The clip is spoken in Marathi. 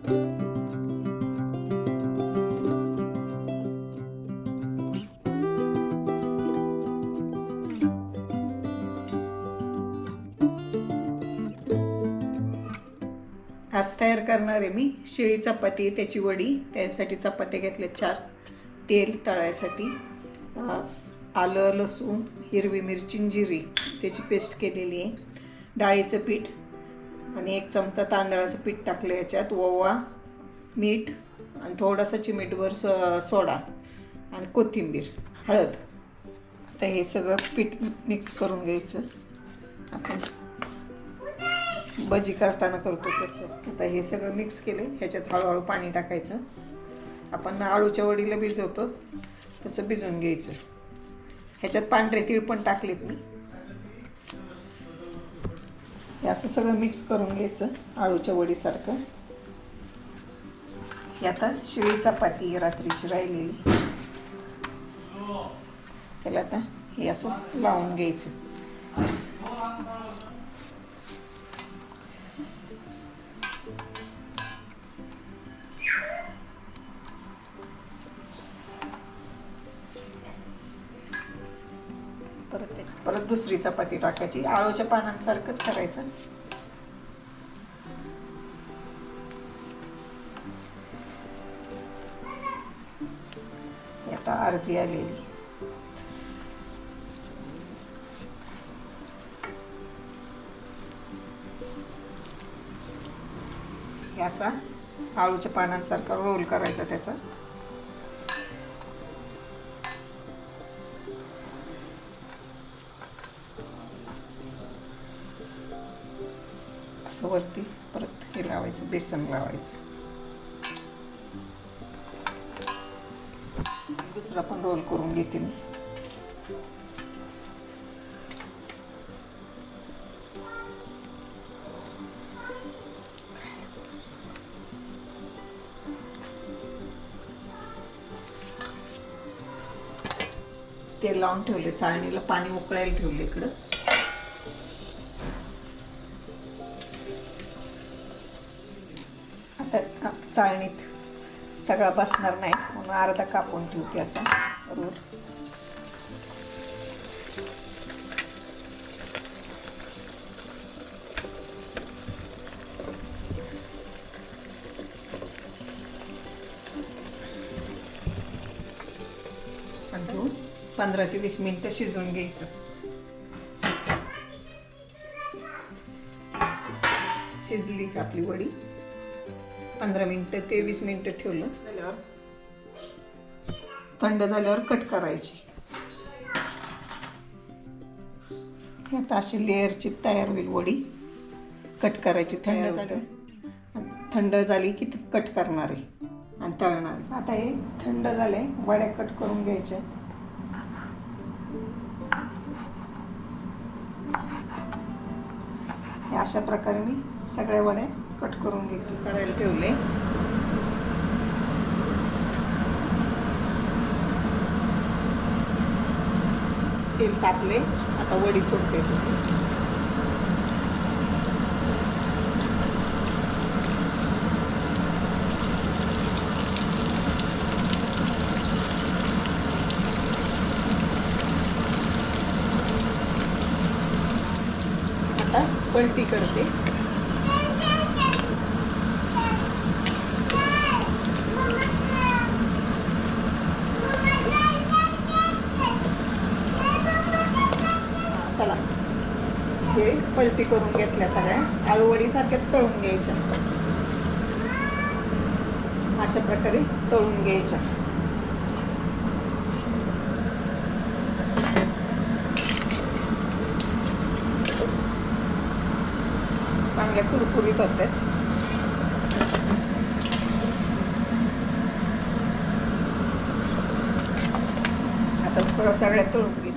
आज तयार करणार आहे मी शिळी चपाती, त्याची वडी. त्यासाठी चपात्या घेतल्या 4, तेल तळायसाठी, आलं, लसूण, हिरवी मिरची, जिरी त्याची पेस्ट केलेली आहे, डाळीचं पीठ आणि 1 चमचा तांदळाचं पीठ टाकलं याच्यात, ओवा, मीठ आणि थोडासा चिमूटभर सोडा आणि कोथिंबीर, हळद. आता हे सगळं पीठ मिक्स करून घ्यायचं. आपण भजी करताना करतो तसं. आता हे सगळं मिक्स केले, ह्याच्यात हळूहळू पाणी टाकायचं. आपण आळूच्या वडीला भिजवतो तसं भिजवून घ्यायचं. ह्याच्यात पांढरे तीळ पण टाकलेत मी. हे असं सगळं मिक्स करून घ्यायचं आळूच्या वडीसारखं. ही आता शिळी चपाती रात्रीची राहिलेली, त्याला आता हे असं लावून घ्यायचं. परत दुसरी चपाती टाकायची, आळूच्या पानांसारखंच करायचं. आता अर्धी आलेली. असा आळूच्या पानांसारखा रोल करायचा त्याचा. असं वरती परत हे लावायचं, बेसन लावायचं. दुसरा पण रोल करून घेते मी. तेल लावून ठेवले, चाळणीला पाणी उकळायला ठेवले इकडं. आता चाळणीत सगळा बसणार नाही म्हणून अर्धा कापून ठेवते असा रोल. आणि 15 ते 20 मिनिटं शिजवून घ्यायचं. शिजली आपली वडी. 15 मिनिटं ते 20 मिनिटं ठेवलं. झाल्यावर थंड झाल्यावर कट करायची. आता अशी लेअरची तयार होईल वडी. कट करायची थंड झाली की कट करणार आहे आणि तळणार. आता हे थंड झाले, वड्या कट करून घ्यायच्या. अशा प्रकारे मी सगळ्या वड्या कट करून घेते. करायला ठेवले. तेल टाकले, आता वडी सोडायची. आता पलटी करते. चला, हे पलटी करून घेतल्या सगळ्या. आळूवडी सारख्याच तळून घ्यायच्या. अशा प्रकारे तळून घ्यायच्या. चांगल्या कुरकुरीत होतात. आता सगळ्या तळून घे.